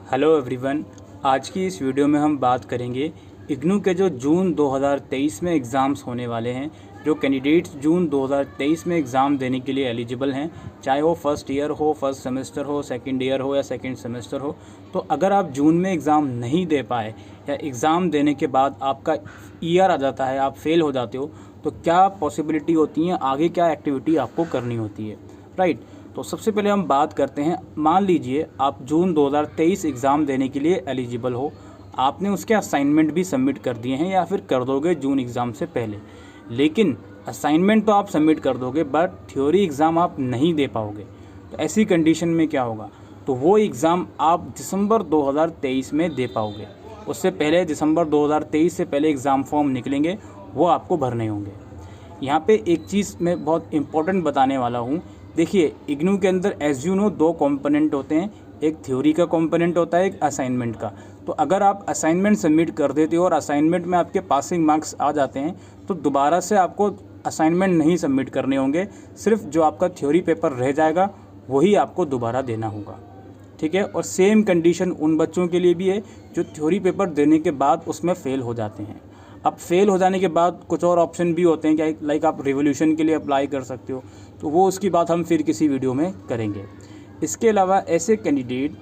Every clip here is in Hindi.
Hello everyone. आज की इस वीडियो में हम बात करेंगे इग्नू के जो जून 2023 में एग्ज़ाम्स होने वाले हैं। जो कैंडिडेट्स जून 2023 में एग्ज़ाम देने के लिए एलिजिबल हैं, चाहे वो फर्स्ट ईयर हो, फर्स्ट सेमेस्टर हो, सेकंड ईयर हो या सेकंड सेमेस्टर हो, तो अगर आप जून में एग्ज़ाम नहीं दे पाए या एग्ज़ाम देने के बाद आपका ईयर आ जाता है, आप फेल हो जाते हो, तो क्या पॉसिबिलिटी होती हैं, आगे क्या एक्टिविटी आपको करनी होती है, राइट। तो सबसे पहले हम बात करते हैं। मान लीजिए आप जून 2023 एग्ज़ाम देने के लिए एलिजिबल हो, आपने उसके असाइनमेंट भी सबमिट कर दिए हैं या फिर कर दोगे जून एग्ज़ाम से पहले, लेकिन असाइनमेंट तो आप सबमिट कर दोगे बट थ्योरी एग्ज़ाम आप नहीं दे पाओगे। तो ऐसी कंडीशन में क्या होगा, तो वो एग्ज़ाम आप दिसंबर 2023 में दे पाओगे। उससे पहले दिसंबर 2023 से पहले एग्ज़ाम फॉर्म निकलेंगे, वो आपको भरने होंगे। यहाँ पे एक चीज़ मैं बहुत इम्पोर्टेंट बताने वाला हूँ। देखिए, इग्नू के अंदर एज यू नो 2 कंपोनेंट होते हैं, एक थ्योरी का कंपोनेंट होता है, एक असाइनमेंट का। तो अगर आप असाइनमेंट सबमिट कर देते हो और असाइनमेंट में आपके पासिंग मार्क्स आ जाते हैं, तो दोबारा से आपको असाइनमेंट नहीं सबमिट करने होंगे। सिर्फ जो आपका थ्योरी पेपर रह जाएगा वही आपको दोबारा देना होगा, ठीक है। और सेम कंडीशन उन बच्चों के लिए भी है जो थ्योरी पेपर देने के बाद उसमें फ़ेल हो जाते हैं। अब फेल हो जाने के बाद कुछ और ऑप्शन भी होते हैं, क्या लाइक आप रिवोल्यूशन के लिए अप्लाई कर सकते हो, तो वो उसकी बात हम फिर किसी वीडियो में करेंगे। इसके अलावा ऐसे कैंडिडेट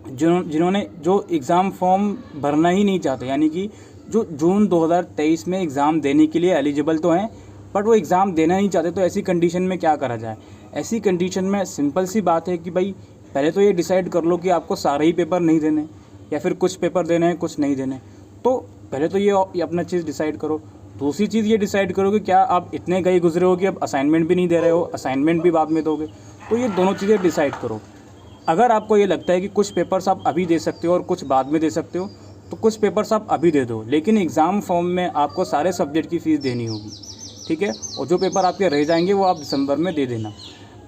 जिन्होंने जो एग्ज़ाम फॉर्म भरना ही नहीं चाहते, यानी कि जो जून 2023 में एग्ज़ाम देने के लिए एलिजिबल तो हैं बट वो एग्ज़ाम देना नहीं चाहते, तो ऐसी कंडीशन में क्या करा जाए। ऐसी कंडीशन में सिंपल सी बात है कि भाई पहले तो ये डिसाइड कर लो कि आपको सारे ही पेपर नहीं देने या फिर कुछ पेपर देने हैं, कुछ नहीं देने। तो पहले तो ये अपना चीज़ डिसाइड करो। दूसरी चीज़ ये डिसाइड करो कि क्या आप इतने गए गुजरे हो कि अब असाइनमेंट भी नहीं दे रहे हो, असाइनमेंट भी बाद में दोगे। तो ये दोनों चीज़ें डिसाइड करो। अगर आपको ये लगता है कि कुछ पेपर्स आप अभी दे सकते हो और कुछ बाद में दे सकते हो, तो कुछ पेपर्स आप अभी दे दो, लेकिन एग्ज़ाम फॉर्म में आपको सारे सब्जेक्ट की फ़ीस देनी होगी, ठीक है। और जो पेपर आपके रह जाएंगे वो आप दिसंबर में दे देना।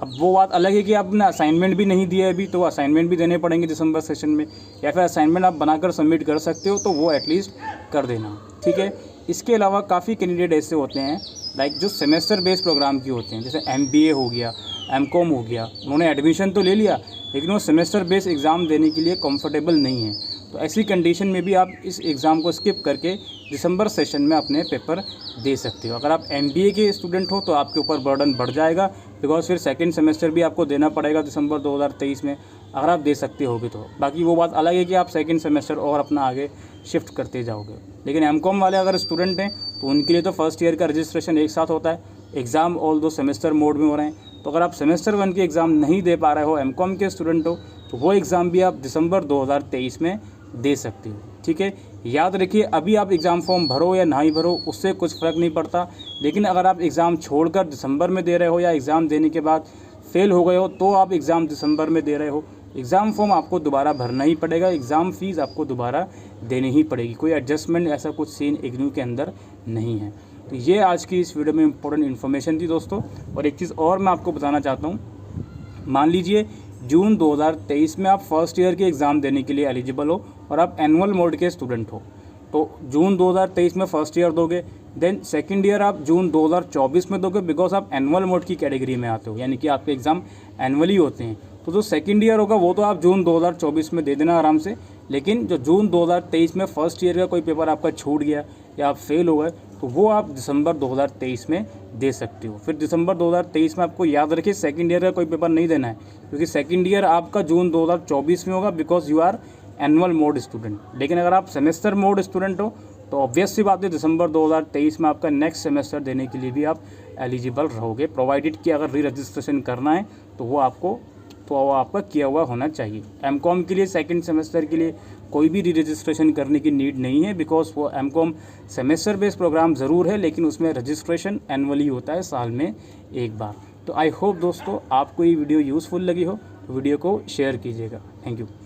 अब वो बात अलग है कि आपने असाइनमेंट भी नहीं दिया अभी, तो असाइनमेंट भी देने पड़ेंगे दिसंबर सेशन में, या फिर असाइनमेंट आप बनाकर सबमिट कर सकते हो तो वो एटलीस्ट कर देना, ठीक है। इसके अलावा काफ़ी कैंडिडेट ऐसे होते हैं लाइक जो सेमेस्टर बेस्ड प्रोग्राम की होते हैं, जैसे MBA हो गया, MCOM हो गया, उन्होंने एडमिशन तो ले लिया लेकिन वो सेमेस्टर बेस्ड एग्ज़ाम देने के लिए कंफर्टेबल नहीं है। तो ऐसी कंडीशन में भी आप इस एग्ज़ाम को स्किप करके दिसंबर सेशन में अपने पेपर दे सकते हो। अगर आप MBA के स्टूडेंट हो तो आपके ऊपर बर्डन बढ़ जाएगा, बिकॉज फिर सेकंड सेमेस्टर भी आपको देना पड़ेगा दिसंबर 2023 में, अगर आप दे सकते होगे तो। बाकी वो बात अलग है कि आप सेकंड सेमेस्टर और अपना आगे शिफ्ट करते जाओगे। लेकिन MCOM वाले अगर स्टूडेंट हैं तो उनके लिए तो फर्स्ट ईयर का रजिस्ट्रेशन एक साथ होता है, एग्ज़ाम ऑल दो सेमेस्टर मोड में हो रहे हैं। तो अगर आप सेमेस्टर 1 के एग्ज़ाम नहीं दे पा रहे हो, MCOM के स्टूडेंट हो, तो वो एग्ज़ाम भी आप दिसंबर 2023 में दे सकते हो, ठीक है। याद रखिए, अभी आप एग्ज़ाम फॉर्म भरो या ना ही भरो उससे कुछ फ़र्क नहीं पड़ता, लेकिन अगर आप एग्ज़ाम छोड़कर दिसंबर में दे रहे हो या एग्ज़ाम देने के बाद फेल हो गए हो तो आप एग्ज़ाम दिसंबर में दे रहे हो, एग्ज़ाम फॉर्म आपको दोबारा भरना ही पड़ेगा, एग्ज़ाम फ़ीस आपको दोबारा देनी ही पड़ेगी। कोई एडजस्टमेंट ऐसा कुछ सीन इग्नू के अंदर नहीं है। तो ये आज की इस वीडियो में इंपॉर्टेंट इन्फॉर्मेशन थी दोस्तों। और एक चीज़ और मैं आपको बताना चाहता हूँ, मान लीजिए जून 2023 में आप फर्स्ट ईयर के एग्ज़ाम देने के लिए एलिजिबल हो और आप एनुअल मोड के स्टूडेंट हो, तो जून 2023 में फर्स्ट ईयर दोगे, देन सेकंड ईयर आप जून 2024 में दोगे, बिकॉज आप एनुअल मोड की कैटेगरी में आते हो, यानी कि आपके एग्ज़ाम एनुअली होते हैं। तो जो सेकंड ईयर होगा वो तो आप जून 2024 में दे देना आराम से, लेकिन जो जून 2023 में फर्स्ट ईयर का कोई पेपर आपका छूट गया या आप फेल हो गए, तो वो आप दिसंबर 2023 में दे सकते हो। फिर दिसंबर 2023 में आपको याद रखिए सेकंड ईयर का कोई पेपर नहीं देना है, क्योंकि सेकंड ईयर आपका जून 2024 में होगा, because you are annual mode student. लेकिन अगर आप सेमेस्टर मोड स्टूडेंट हो तो ऑब्वियस सी बात है दिसंबर 2023 में आपका नेक्स्ट सेमेस्टर देने के लिए भी आप एलिजिबल रहोगे, प्रोवाइडेड कि अगर री रजिस्ट्रेशन करना है तो वो आपका किया हुआ होना चाहिए। MCOM के लिए सेकंड सेमेस्टर के लिए कोई भी री रजिस्ट्रेशन करने की नीड नहीं है, बिकॉज वो MCOM सेमेस्टर बेस्ड प्रोग्राम ज़रूर है लेकिन उसमें रजिस्ट्रेशन एनुअली होता है, साल में एक बार। तो आई होप दोस्तों आपको ये वीडियो यूज़फुल लगी हो, वीडियो को शेयर कीजिएगा। Thank you.